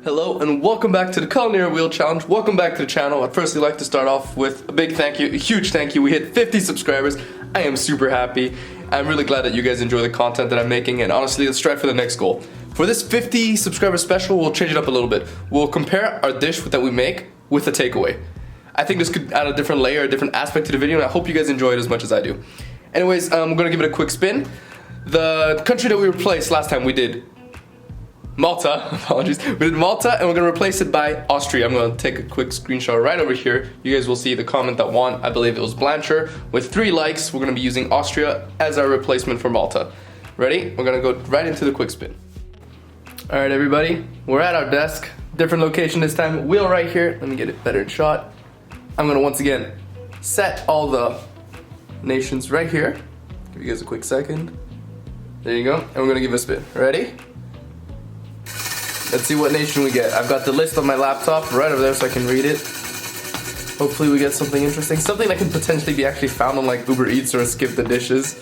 Hello and welcome back to the Culinary Wheel Challenge. Welcome back to the channel. I'd firstly like to start off with a big thank you, a huge thank you. We hit 50 subscribers. I am super happy. I'm really glad that you guys enjoy the content that I'm making, and honestly, let's strive for the next goal. For this 50 subscriber special, we'll change it up a little bit. We'll compare our dish that we make with a takeaway. I think this could add a different layer, a different aspect to the video, and I hope you guys enjoy it as much as I do. Anyways, we're gonna give it a quick spin. The country that we replaced last time, we did Malta, apologies. We did Malta and we're gonna replace it by Austria. I'm gonna take a quick screenshot right over here. You guys will see the comment that won. I believe it was Blancher. With 3 likes, we're gonna be using Austria as our replacement for Malta. Ready? We're gonna go right into the quick spin. All right, everybody, we're at our desk. Different location this time, wheel right here. Let me get it better in shot. I'm gonna once again set all the nations right here. Give you guys a quick second. There you go, and we're gonna give it a spin. Ready? Let's see what nation we get. I've got the list on my laptop right over there so I can read it. Hopefully we get something interesting. Something that can potentially be actually found on like Uber Eats or Skip the Dishes.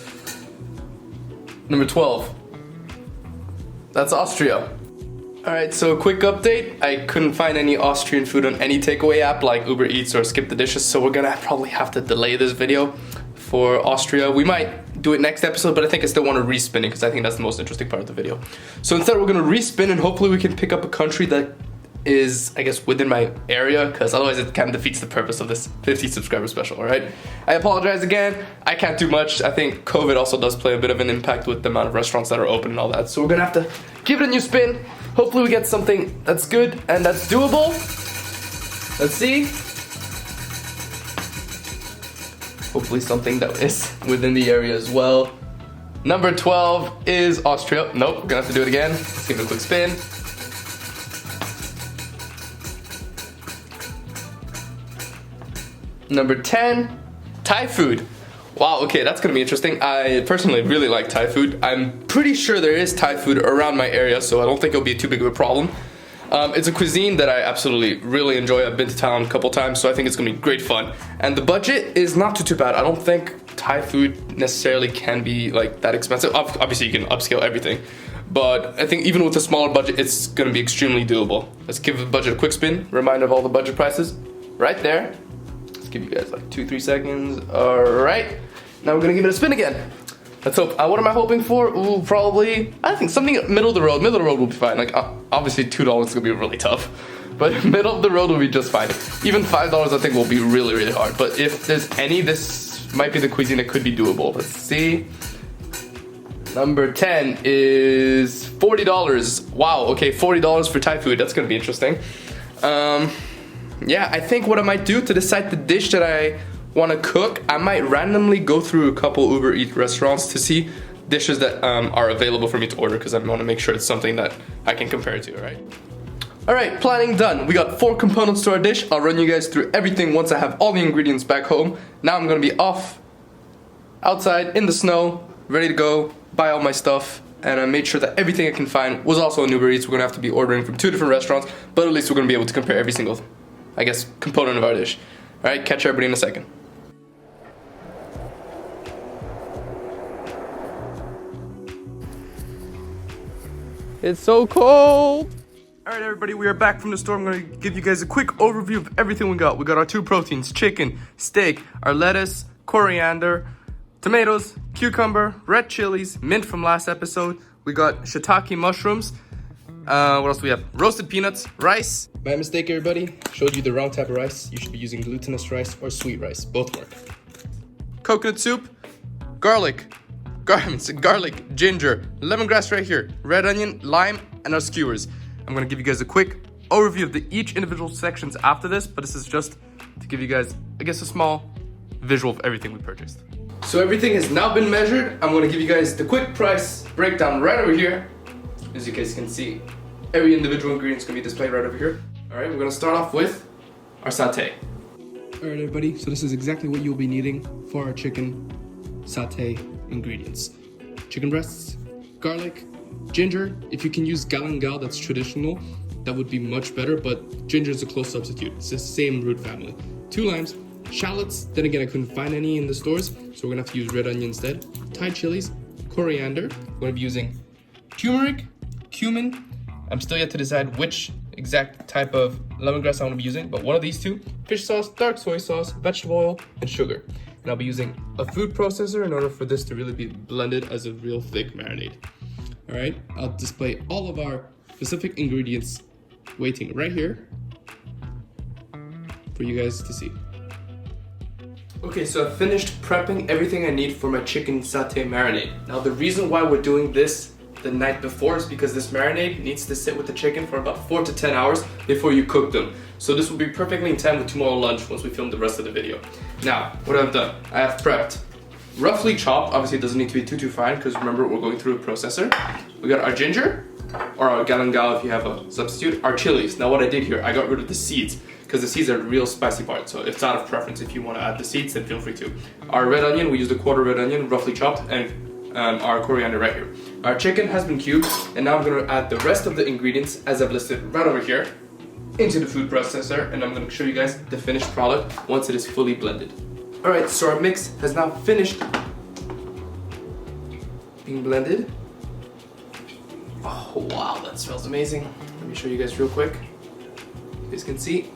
Number 12. That's Austria. Alright, so a quick update. I couldn't find any Austrian food on any takeaway app like Uber Eats or Skip the Dishes, so we're gonna probably have to delay this video for Austria. We might do it next episode, but I think I still want to respin it because I think that's the most interesting part of the video. So instead we're going to respin and hopefully we can pick up a country that is, I guess, within my area, because otherwise it kind of defeats the purpose of this 50 subscriber special, alright? I apologize again. I can't do much. I think COVID also does play a bit of an impact with the amount of restaurants that are open and all that. So we're going to have to give it a new spin. Hopefully we get something that's good and that's doable. Let's see. Hopefully something that is within the area as well. Number 12 is Austria. Nope, we're gonna have to do it again. Let's give it a quick spin. Number 10, Thai food. Wow, okay, that's gonna be interesting. I personally really like Thai food. I'm pretty sure there is Thai food around my area, so I don't think it'll be too big of a problem. It's a cuisine that I absolutely really enjoy. I've been to Thailand a couple times, so I think it's gonna be great fun. And the budget is not too bad. I don't think Thai food necessarily can be like that expensive. Obviously you can upscale everything, but I think even with a smaller budget, it's gonna be extremely doable. Let's give the budget a quick spin. Reminder of all the budget prices right there. Let's give you guys like 2-3 seconds. All right, now we're gonna give it a spin again. Let's hope. What am I hoping for? Ooh, probably, I think something middle of the road. Middle of the road will be fine. Like, obviously $2 is gonna be really tough, but middle of the road will be just fine. Even $5 I think will be really, really hard. But if there's any, this might be the cuisine that could be doable. Let's see. Number 10 is $40. Wow, okay, $40 for Thai food. That's gonna be interesting. Yeah, I think what I might do to decide the dish that I want to cook, I might randomly go through a couple Uber Eats restaurants to see dishes that are available for me to order, because I want to make sure it's something that I can compare it to, alright? Alright, planning done. We got 4 components to our dish. I'll run you guys through everything once I have all the ingredients back home. Now I'm going to be off, outside, in the snow, ready to go, buy all my stuff, and I made sure that everything I can find was also on Uber Eats. We're going to have to be ordering from 2 different restaurants, but at least we're going to be able to compare every single, I guess, component of our dish. Alright, catch everybody in a second. It's so cold. All right, everybody, we are back from the store. I'm gonna give you guys a quick overview of everything we got. We got our 2 proteins, chicken, steak, our lettuce, coriander, tomatoes, cucumber, red chilies, mint from last episode. We got shiitake mushrooms. What else do we have? Roasted peanuts, rice. My mistake, everybody. Showed you the wrong type of rice. You should be using glutinous rice or sweet rice. Both work. Coconut soup, garlic, ginger, lemongrass right here, red onion, lime, and our skewers. I'm gonna give you guys a quick overview of each individual sections after this, but this is just to give you guys, I guess, a small visual of everything we purchased. So everything has now been measured. I'm gonna give you guys the quick price breakdown right over here. As you guys can see, every individual ingredient is gonna be displayed right over here. All right, we're gonna start off with our satay. All right, everybody, so this is exactly what you'll be needing for our chicken satay ingredients. Chicken breasts, garlic, ginger. If you can use galangal, that's traditional, that would be much better, but ginger is a close substitute. It's the same root family. 2 limes, shallots, then again I couldn't find any in the stores, so we're gonna have to use red onion instead. Thai chilies, coriander, we're gonna be using turmeric, cumin, I'm still yet to decide which exact type of lemongrass I want to be using, but one of these two: fish sauce, dark soy sauce, vegetable oil, and sugar. And I'll be using a food processor in order for this to really be blended as a real thick marinade. All right, I'll display all of our specific ingredients waiting right here for you guys to see. Okay, so I've finished prepping everything I need for my chicken satay marinade. Now the reason why we're doing this the night before is because this marinade needs to sit with the chicken for about 4 to 10 hours before you cook them. So this will be perfectly in time with tomorrow lunch once we film the rest of the video. Now, what I've done, I have prepped, roughly chopped, obviously it doesn't need to be too fine because remember we're going through a processor. We got our ginger, or our galangal if you have a substitute, our chilies. Now what I did here, I got rid of the seeds because the seeds are the real spicy part, so it's out of preference. If you want to add the seeds, then feel free to. Our red onion, we used a quarter red onion, roughly chopped, and our coriander right here. Our chicken has been cubed, and now I'm going to add the rest of the ingredients as I've listed right over here into the food processor, and I'm going to show you guys the finished product once it is fully blended. Alright, so our mix has now finished being blended. Oh wow, that smells amazing. Let me show you guys real quick. You guys can see,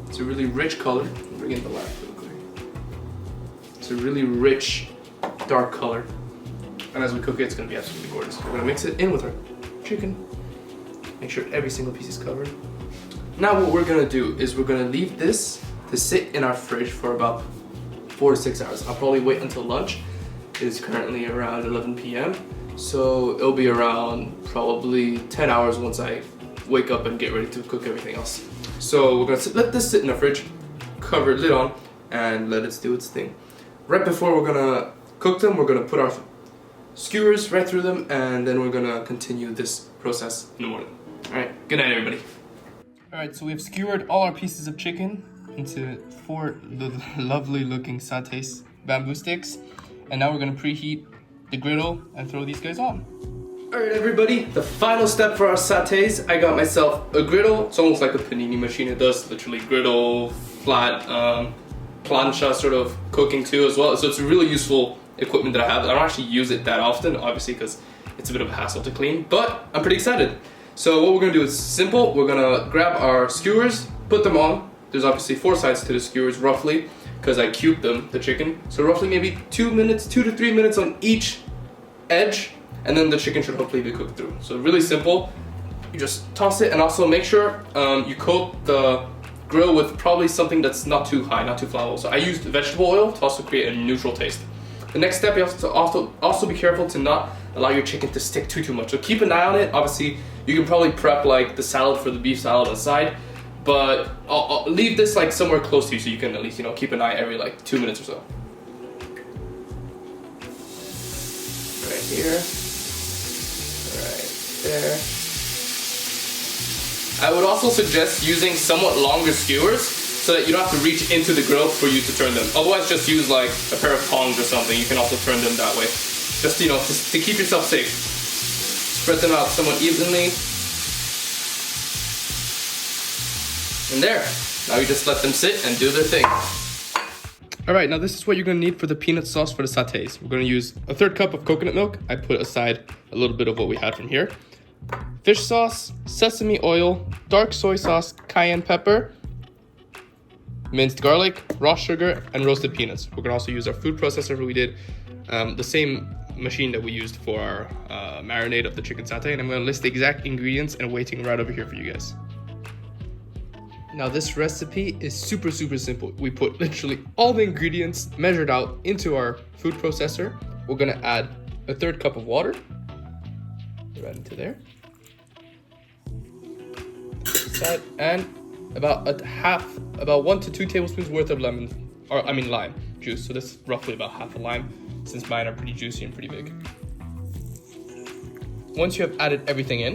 it's a really rich color. Bring in the light real quick. It's a really rich, dark color. And as we cook it, it's gonna be absolutely gorgeous. We're gonna mix it in with our chicken. Make sure every single piece is covered. Now what we're gonna do is we're gonna leave this to sit in our fridge for about 4 to 6 hours. I'll probably wait until lunch. It is currently around 11 p.m. So it'll be around probably 10 hours once I wake up and get ready to cook everything else. So we're gonna let this sit in the fridge, cover it, lid on, and let it do its thing. Right before we're gonna cook them, we're gonna put our skewers right through them, and then we're gonna continue this process in the morning. Alright, good night everybody. Alright, so we've skewered all our pieces of chicken into 4 lovely looking satays, bamboo sticks, and now we're gonna preheat the griddle and throw these guys on. Alright everybody, the final step for our satays, I got myself a griddle. It's almost like a panini machine. It does literally griddle, flat, plancha sort of cooking too as well. So it's a really useful equipment that I have. I don't actually use it that often, obviously, because it's a bit of a hassle to clean, but I'm pretty excited. So what we're gonna do is simple. We're gonna grab our skewers, put them on. There's obviously 4 sides to the skewers roughly, because I cubed them, the chicken. So roughly maybe 2 to 3 minutes on each edge, and then the chicken should hopefully be cooked through. So really simple. You just toss it, and also make sure you coat the grill with probably something that's not too high, not too flammable. So I used vegetable oil to also create a neutral taste. The next step, you have to also be careful to not allow your chicken to stick too much. So keep an eye on it. Obviously, you can probably prep like the salad for the beef salad aside, but I'll leave this like somewhere close to you so you can at least, you know, keep an eye every like 2 minutes or so. Right here, right there. I would also suggest using somewhat longer skewers so that you don't have to reach into the grill for you to turn them. Otherwise, just use like a pair of tongs or something. You can also turn them that way. Just, you know, to keep yourself safe. Spread them out somewhat evenly. And there. Now you just let them sit and do their thing. Alright, now this is what you're going to need for the peanut sauce for the satays. We're going to use a 1/3 cup of coconut milk. I put aside a little bit of what we had from here. Fish sauce, sesame oil, dark soy sauce, cayenne pepper, minced garlic, raw sugar, and roasted peanuts. We're going to also use our food processor where we did the same machine that we used for our marinade of the chicken satay. And I'm going to list the exact ingredients and waiting right over here for you guys. Now this recipe is super simple. We put literally all the ingredients measured out into our food processor. We're going to add a 1/3 cup of water. Right into there. And about 1 to 2 tablespoons worth of lime juice. So this is roughly about half a lime, since mine are pretty juicy and pretty big. Once you have added everything in,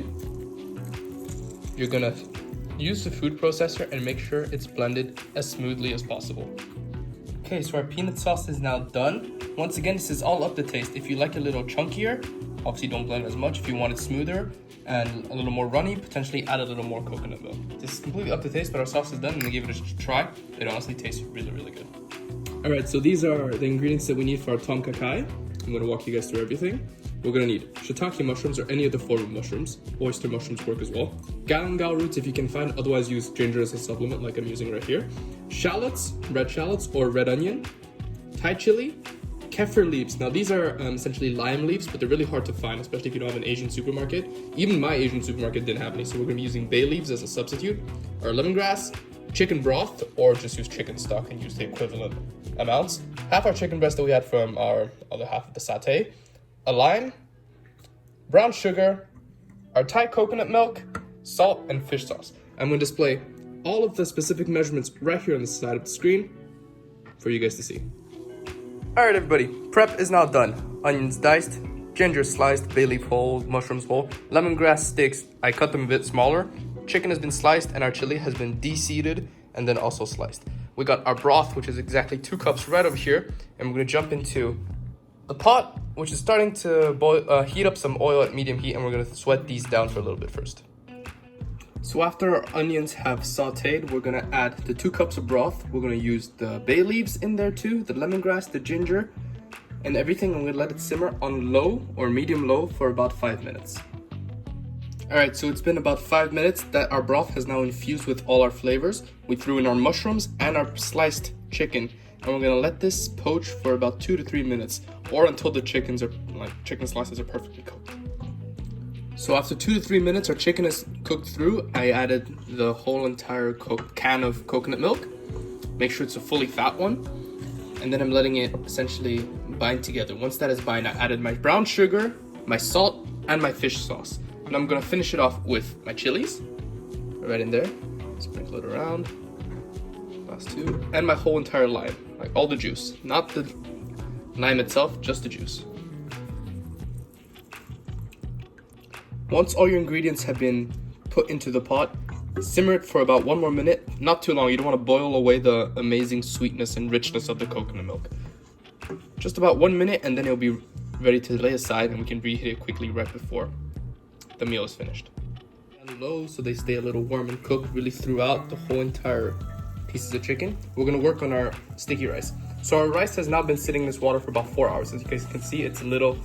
you're gonna use the food processor and make sure it's blended as smoothly as possible. Okay, so our peanut sauce is now done. Once again, this is all up to taste. If you like it a little chunkier, obviously don't blend as much. If you want it smoother and a little more runny, potentially add a little more coconut milk. This is completely up to taste, but our sauce is done. I'm gonna give it a try. It honestly tastes really good. All right, so these are the ingredients that we need for our tom kha kai. I'm gonna walk you guys through everything. we're gonna need shiitake mushrooms or any of the 4-root mushrooms. Oyster mushrooms work as well. Galangal roots if you can find, otherwise use ginger as a supplement like I'm using right here. Shallots, red shallots or red onion. Thai chili, kefir leaves. Now these are essentially lime leaves, but they're really hard to find, especially if you don't have an Asian supermarket. Even my Asian supermarket didn't have any, so we're gonna be using bay leaves as a substitute. Or lemongrass, chicken broth, or just use chicken stock and use the equivalent amounts. Half our chicken breast that we had from our other half of the satay. A lime, brown sugar, our Thai coconut milk, salt, and fish sauce. I'm gonna display all of the specific measurements right here on the side of the screen for you guys to see. Alright everybody, prep is now done. Onions diced, ginger sliced, bay leaf whole, mushrooms whole, lemongrass sticks, I cut them a bit smaller. Chicken has been sliced and our chili has been de-seeded and then also sliced. We got our broth, which is exactly 2 cups right over here, and we're gonna jump into the pot, which is starting to boil, heat up some oil at medium heat, and we're gonna sweat these down for a little bit first. So after our onions have sauteed, we're gonna add the 2 cups of broth. We're gonna use the bay leaves in there too, the lemongrass, the ginger, and everything. I'm gonna let it simmer on low or medium low for about 5 minutes. Alright, so it's been about 5 minutes that our broth has now infused with all our flavors. We threw in our mushrooms and our sliced chicken, and we're gonna let this poach for about 2 to 3 minutes, or until the chicken slices are perfectly cooked. So after 2 to 3 minutes, our chicken is cooked through. I added the whole entire can of coconut milk. Make sure it's a fully fat one. And then I'm letting it essentially bind together. Once that is bind, I added my brown sugar, my salt, and my fish sauce. And I'm gonna finish it off with my chilies. Right in there. Sprinkle it around. Last 2. And my whole entire lime. Like all the juice. Not the lime itself, just the juice. Once all your ingredients have been put into the pot, simmer it for about 1 more minute, not too long. You don't want to boil away the amazing sweetness and richness of the coconut milk. Just about 1 minute, and then it'll be ready to lay aside, and we can reheat it quickly right before the meal is finished. And low, so they stay a little warm and cooked really throughout the whole entire pieces of chicken. We're gonna work on our sticky rice. So our rice has now been sitting in this water for about 4 hours. As you guys can see, it's a little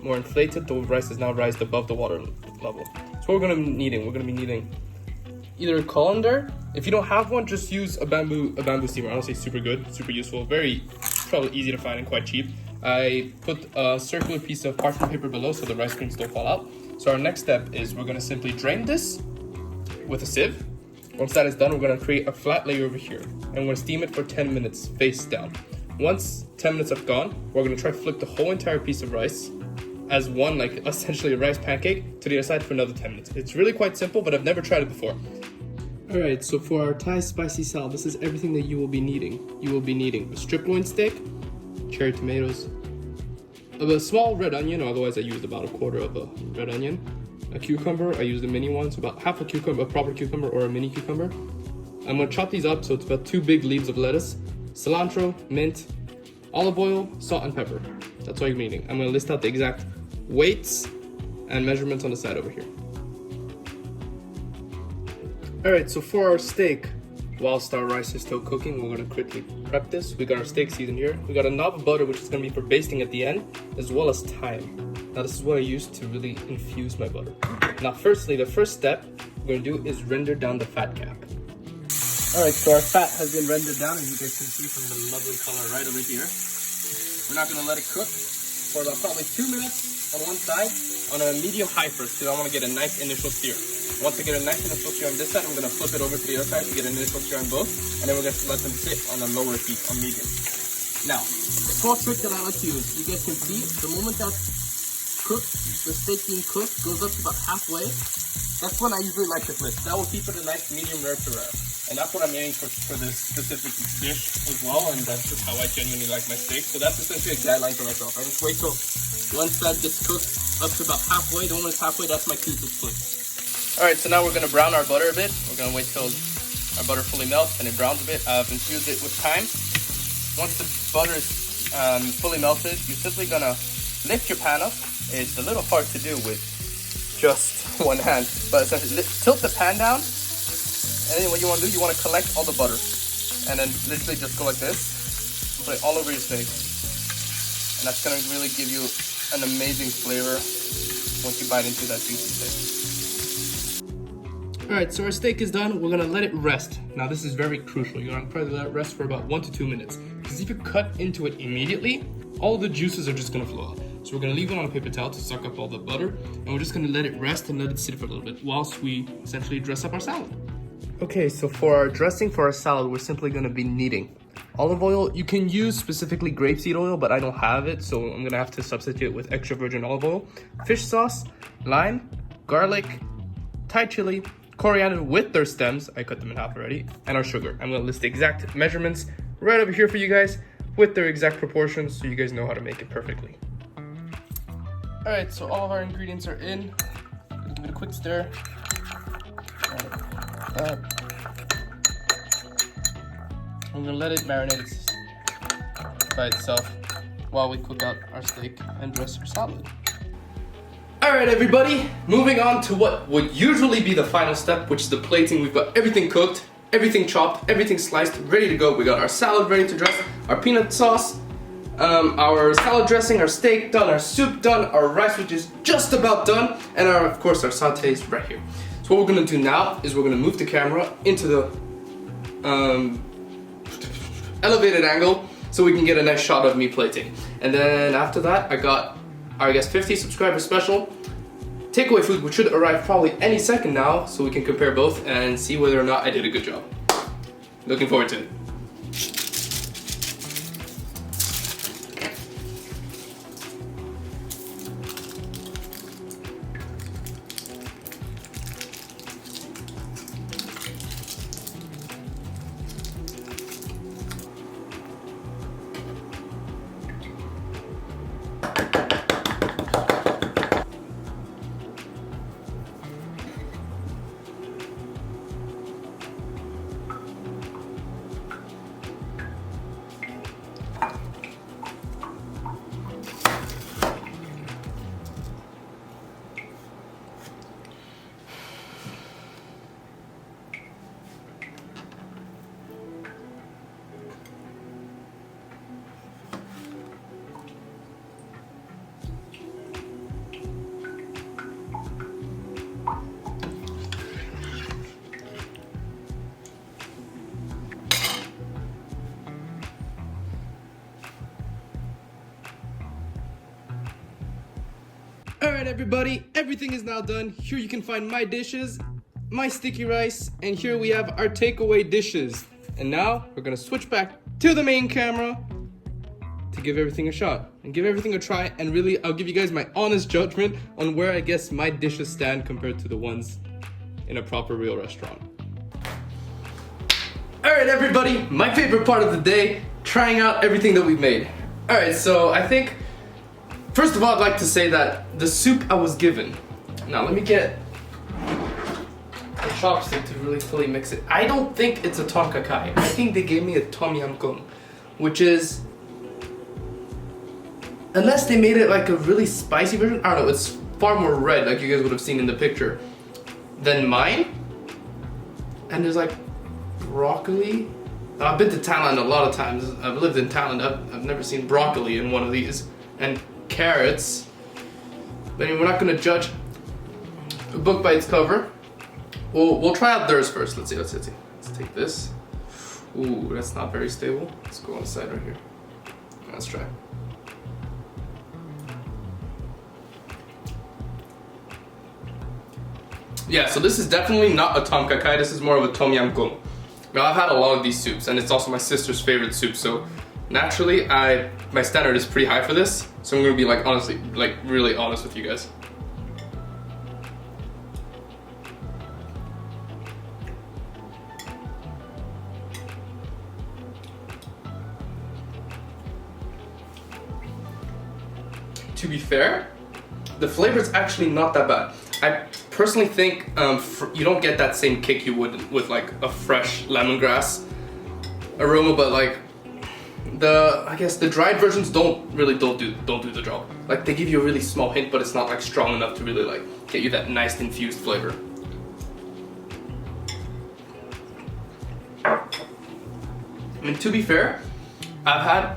more inflated. The rice is now raised above the water level. So what we're gonna be needing either a colander. If you don't have one, just use a bamboo steamer. Honestly, super good, super useful, probably easy to find and quite cheap. I put a circular piece of parchment paper below so the rice grains don't fall out. So our next step is we're gonna simply drain this with a sieve. Once that is done, we're gonna create a flat layer over here, and we're gonna steam it for 10 minutes face down. Once 10 minutes have gone, we're gonna try to flip the whole entire piece of rice as one, like essentially a rice pancake, to the other side for another 10 minutes. It's really quite simple, but I've never tried it before. Alright, so for our Thai spicy salad, this is everything that you will be needing. You will be needing a strip loin steak, cherry tomatoes, a small red onion, otherwise I used about a quarter of a red onion, a cucumber, I used a mini one, so about half a cucumber, a proper cucumber or a mini cucumber. I'm going to chop these up, so it's about 2 big leaves of lettuce, cilantro, mint, olive oil, salt, and pepper. That's all you're needing. I'm going to list out the exact weights and measurements on the side over here. Alright, so for our steak, whilst our rice is still cooking, we're going to quickly prep this. We got our steak seasoned here. We got a knob of butter, which is going to be for basting at the end, as well as thyme. Now this is what I use to really infuse my butter. Now firstly, the first step we're going to do is render down the fat cap. Alright, so our fat has been rendered down, as you guys can see from the lovely color right over here. We're not going to let it cook for about probably 2 minutes on one side on a medium-high first, because I want to get a nice initial sear. Once I get a nice initial sear on this side, I'm going to flip it over to the other side to get an initial sear on both, and then we're going to let them sit on a lower heat, on medium. Now, the small trick that I like to use, you guys can see, the moment that's cooked, the steak being cooked goes up to about halfway, that's when I usually like to flip. That will keep it a nice medium rare to rare. And that's what I'm aiming for this specific dish as well, and that's just how I genuinely like my steak. So that's essentially a guideline for myself. I just wait till once that gets cooked up to about halfway. Don't when it's halfway, that's my cue to flip. Alright, so now we're going to brown our butter a bit. We're going to wait till our butter fully melts and it browns a bit. I've infused it with thyme. Once the butter is fully melted, you're simply going to lift your pan up. It's a little hard to do with just one hand, but essentially tilt the pan down. And then what you want to do, you want to collect all the butter. And then literally just go like this. Put it all over your steak. And that's gonna really give you an amazing flavor once you bite into that juicy steak. Alright, so our steak is done. We're gonna let it rest. Now this is very crucial. You're gonna probably let it rest for about 1 to 2 minutes. Because if you cut into it immediately, all the juices are just gonna flow out. So we're gonna leave it on a paper towel to suck up all the butter. And we're just gonna let it rest and let it sit for a little bit whilst we essentially dress up our salad. Okay, so for our dressing for our salad, we're simply gonna be kneading olive oil. You can use specifically grapeseed oil, but I don't have it, so I'm gonna have to substitute with extra virgin olive oil. Fish sauce, lime, garlic, Thai chili, coriander with their stems, I cut them in half already, and our sugar. I'm gonna list the exact measurements right over here for you guys with their exact proportions so you guys know how to make it perfectly. Alright, so all of our ingredients are in. Give it a quick stir. I'm gonna let it marinate by itself while we cook out our steak and dress our salad. Alright everybody, moving on to what would usually be the final step, which is the plating. We've got everything cooked, everything chopped, everything sliced, ready to go. We got our salad ready to dress, our peanut sauce, our salad dressing, our steak done, our soup done, our rice which is just about done, and of course our sauté is right here. So what we're gonna do now is we're gonna move the camera into the elevated angle so we can get a nice shot of me plating. And then after that, I got our 50 subscriber special takeaway food, which should arrive probably any second now, so we can compare both and see whether or not I did a good job. Looking forward to it. Alright everybody, everything is now done. Here you can find my dishes, my sticky rice, and here we have our takeaway dishes. And now we're gonna switch back to the main camera to give everything a shot and give everything a try, and really I'll give you guys my honest judgment on where I guess my dishes stand compared to the ones in a proper real restaurant. Alright everybody, my favorite part of the day, trying out everything that we've made. Alright, so I think first of all, I'd like to say that the soup I was given. Now let me get a chopstick to really fully mix it. I don't think it's a tom kha kai. I think they gave me a tom yam goong, which is, unless they made it like a really spicy version, I don't know, it's far more red like you guys would have seen in the picture than mine. And there's like broccoli. I've been to Thailand a lot of times. I've lived in Thailand. I've never seen broccoli in one of these. And carrots. But we're not gonna judge a book by its cover. We'll try out theirs first. Let's see. Let's take this. Ooh, that's not very stable. Let's go on the side right here. Let's try. Yeah, so this is definitely not a tom kha kai. This is more of a tom yam goong. Now I've had a lot of these soups, and it's also my sister's favorite soup. So naturally, my standard is pretty high for this. So I'm gonna be like honestly, like really honest with you guys. To be fair, the flavor is actually not that bad. I personally think you don't get that same kick you would with like a fresh lemongrass aroma, but like I guess the dried versions don't do the job. Like they give you a really small hint, but it's not like strong enough to really like get you that nice infused flavor. I mean, to be fair, I've had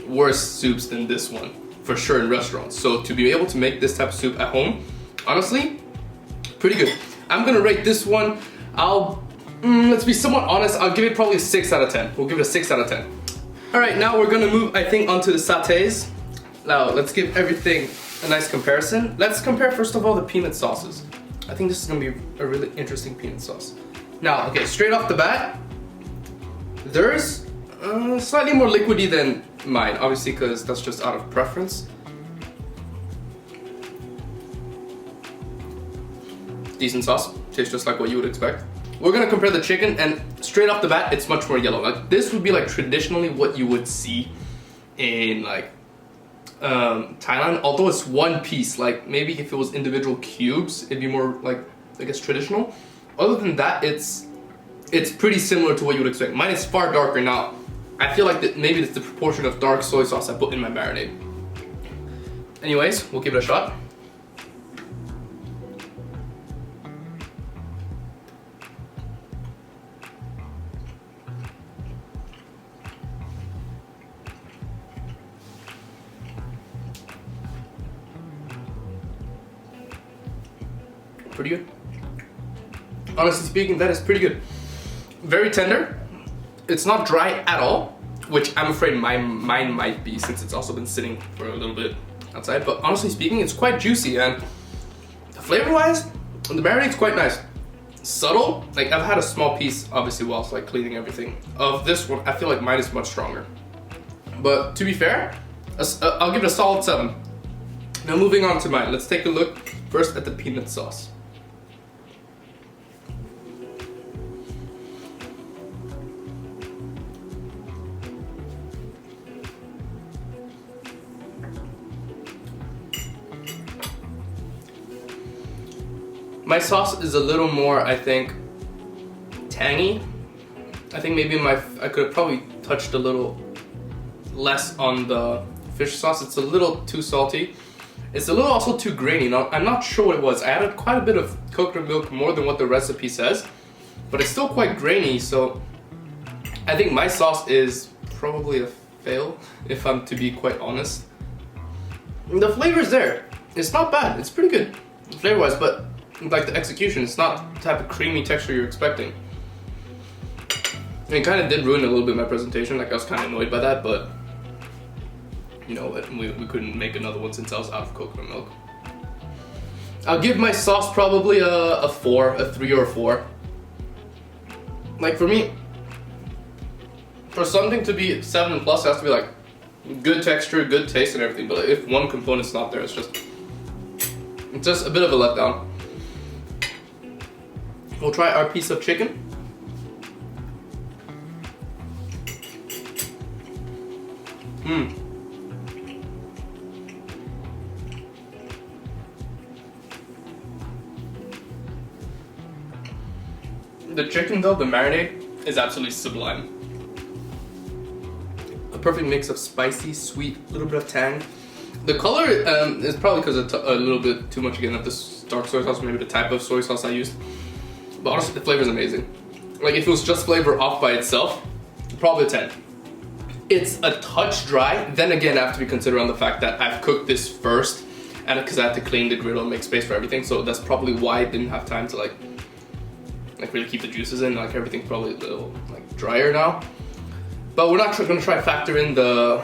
worse soups than this one, for sure, in restaurants. So to be able to make this type of soup at home, honestly, pretty good. I'm gonna rate this one, let's be somewhat honest, I'll give it probably a 6 out of 10. We'll give it a 6 out of 10. All right, now we're gonna move, I think, onto the sautés. Now, let's give everything a nice comparison. Let's compare, first of all, the peanut sauces. I think this is gonna be a really interesting peanut sauce. Now, okay, straight off the bat, theirs slightly more liquidy than mine, obviously, because that's just out of preference. Decent sauce, tastes just like what you would expect. We're gonna compare the chicken, and straight off the bat, it's much more yellow. Like, this would be like traditionally what you would see in like Thailand, although it's one piece. Like, maybe if it was individual cubes, it'd be more like, I guess, traditional. Other than that, it's pretty similar to what you would expect. Mine is far darker. Now, I feel like that maybe it's the proportion of dark soy sauce I put in my marinade. Anyways, we'll give it a shot. Pretty good. Honestly speaking, that is pretty good. Very tender. It's not dry at all, which I'm afraid mine might be, since it's also been sitting for a little bit outside. But honestly speaking, it's quite juicy, and flavor-wise, the marinade's quite nice. Subtle. Like, I've had a small piece, obviously, whilst like cleaning everything. Of this one, I feel like mine is much stronger. But to be fair, I'll give it a solid 7. Now moving on to mine. Let's take a look first at the peanut sauce. My sauce is a little more, I think, tangy. I think maybe I could have probably touched a little less on the fish sauce. It's a little too salty. It's a little also too grainy. Now, I'm not sure what it was. I added quite a bit of coconut milk, more than what the recipe says, but it's still quite grainy, so I think my sauce is probably a fail, if I'm to be quite honest. The flavor's there. It's not bad. It's pretty good flavor-wise, but like the execution, it's not the type of creamy texture you're expecting. It kind of did ruin a little bit my presentation. Like, I was kind of annoyed by that, but you know what, we couldn't make another one since I was out of coconut milk. I'll give my sauce probably a 4, a 3 or a 4. Like, for me, for something to be 7 plus, it has to be like good texture, good taste and everything. But if one component's not there, it's just a bit of a letdown. We'll try our piece of chicken. The chicken though, the marinade, is absolutely sublime. A perfect mix of spicy, sweet, a little bit of tang. The color is probably because it's a little bit too much again of this dark soy sauce, maybe the type of soy sauce I used. But honestly, the flavor is amazing. Like, if it was just flavor off by itself, probably a 10. It's a touch dry. Then again, I have to be considerate on the fact that I've cooked this first, and because I had to clean the griddle and make space for everything, so that's probably why I didn't have time to like really keep the juices in. Like, everything's probably a little like drier now. But we're not gonna try to factor in the,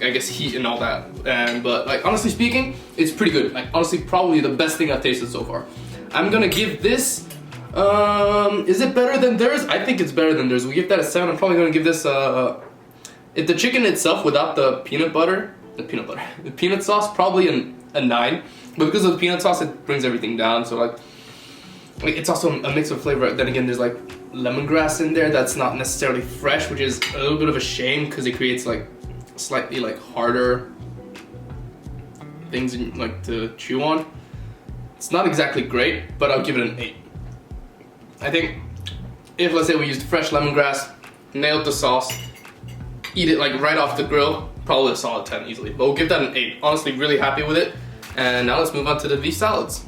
I guess, heat and all that. But like, honestly speaking, it's pretty good. Like, honestly, probably the best thing I've tasted so far. I'm gonna give this. Is it better than theirs? I think it's better than theirs. We give that a 7. I'm probably gonna give this if the chicken itself without the the peanut sauce, probably a 9. But because of the peanut sauce, it brings everything down. So like it's also a mix of flavor. Then again, there's like lemongrass in there that's not necessarily fresh, which is a little bit of a shame because it creates like slightly like harder things like to chew on. It's not exactly great, but I'll give it an 8. I think if, let's say, we used fresh lemongrass, nailed the sauce, eat it like right off the grill, probably a solid 10 easily. But we'll give that an 8. Honestly, really happy with it. And now let's move on to the beef salads.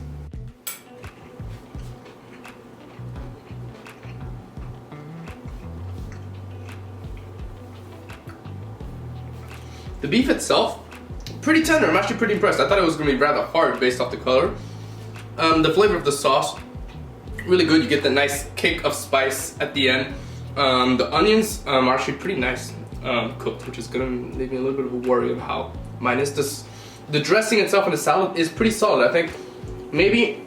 The beef itself, pretty tender. I'm actually pretty impressed. I thought it was going to be rather hard based off the color. The flavor of the sauce, really good. You get the nice kick of spice at the end. The onions are actually pretty nice cooked, which is going to leave me a little bit of a worry of how mine is. The dressing itself in the salad is pretty solid. I think maybe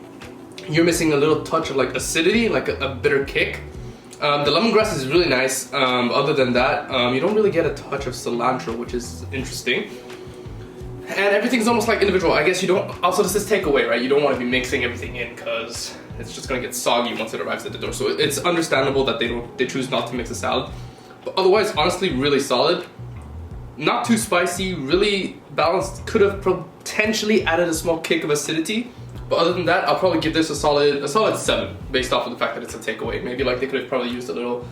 you're missing a little touch of like acidity, like a bitter kick. The lemongrass is really nice. Other than that, you don't really get a touch of cilantro, which is interesting. And everything's almost like individual. I guess you don't, also this is takeaway, right? You don't want to be mixing everything in because it's just gonna get soggy once it arrives at the door. So it's understandable that they choose not to mix a salad. But otherwise, honestly, really solid. Not too spicy, really balanced. Could have potentially added a small kick of acidity. But other than that, I'll probably give this a solid 7 based off of the fact that it's a takeaway. Maybe like they could have probably used a little,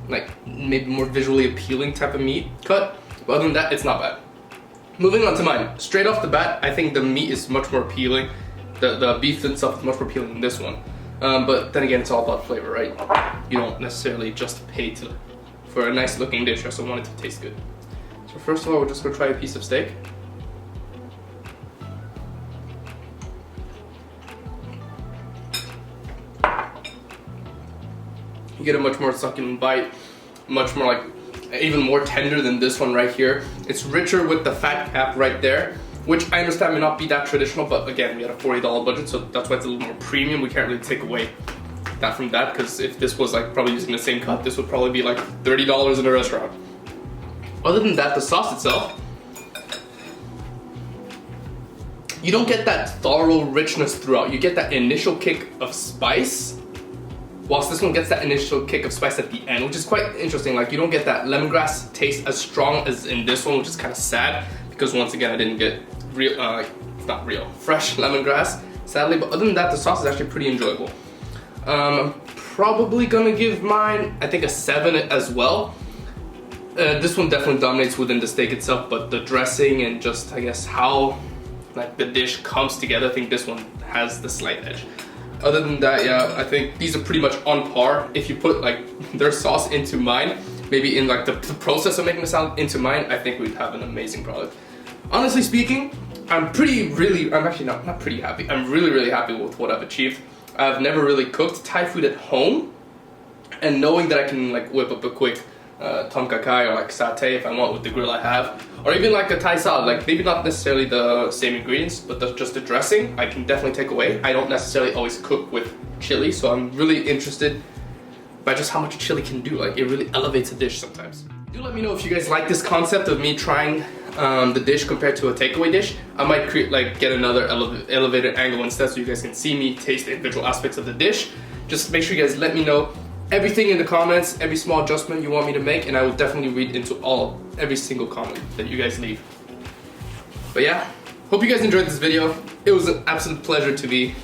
like maybe more visually appealing type of meat cut. But other than that, it's not bad. Moving on to mine. Straight off the bat, I think the meat is much more appealing. The beef itself is much more appealing than this one. But then again, it's all about flavor, right? You don't necessarily just pay for a nice looking dish. You also want it to taste good. So first of all, we're just gonna try a piece of steak. You get a much more succulent bite, much more like, even more tender than this one right here. It's richer with the fat cap right there, which I understand may not be that traditional, but again, we had a $40 budget, so that's why it's a little more premium. We can't really take away that from that, because if this was like probably using the same cut, this would probably be like $30 in a restaurant. Other than that, the sauce itself, you don't get that thorough richness throughout. You get that initial kick of spice, whilst this one gets that initial kick of spice at the end, which is quite interesting. Like, you don't get that lemongrass taste as strong as in this one, which is kind of sad, because once again, I didn't get fresh lemongrass, sadly. But other than that, the sauce is actually pretty enjoyable. I'm probably gonna give mine, I think, a 7 as well. This one definitely dominates within the steak itself, but the dressing and just, I guess, how like the dish comes together, I think this one has the slight edge. Other than that, yeah, I think these are pretty much on par. If you put like their sauce into mine, maybe in like the process of making the salad into mine, I think we'd have an amazing product. Honestly speaking, I'm actually not pretty happy. I'm really happy with what I've achieved. I've never really cooked Thai food at home, and knowing that I can like whip up a quick tom kha kai or like satay if I want with the grill I have, or even like a Thai salad, like maybe not necessarily the same ingredients, but just the dressing I can definitely take away. I don't necessarily always cook with chili, so I'm really interested by just how much chili can do. Like, it really elevates a dish sometimes. Do let me know if you guys like this concept of me trying the dish compared to a takeaway dish. I might get another elevated angle instead, so you guys can see me taste the individual aspects of the dish. Just make sure you guys let me know everything in the comments, every small adjustment you want me to make, and I will definitely read into every single comment that you guys leave. But yeah, hope you guys enjoyed this video. It was an absolute pleasure to be,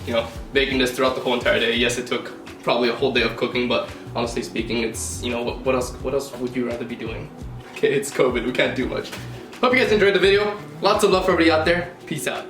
making this throughout the whole entire day. Yes, it took probably a whole day of cooking, but honestly speaking, it's, what else would you rather be doing? Okay, it's COVID, we can't do much. Hope you guys enjoyed the video. Lots of love for everybody out there. Peace out.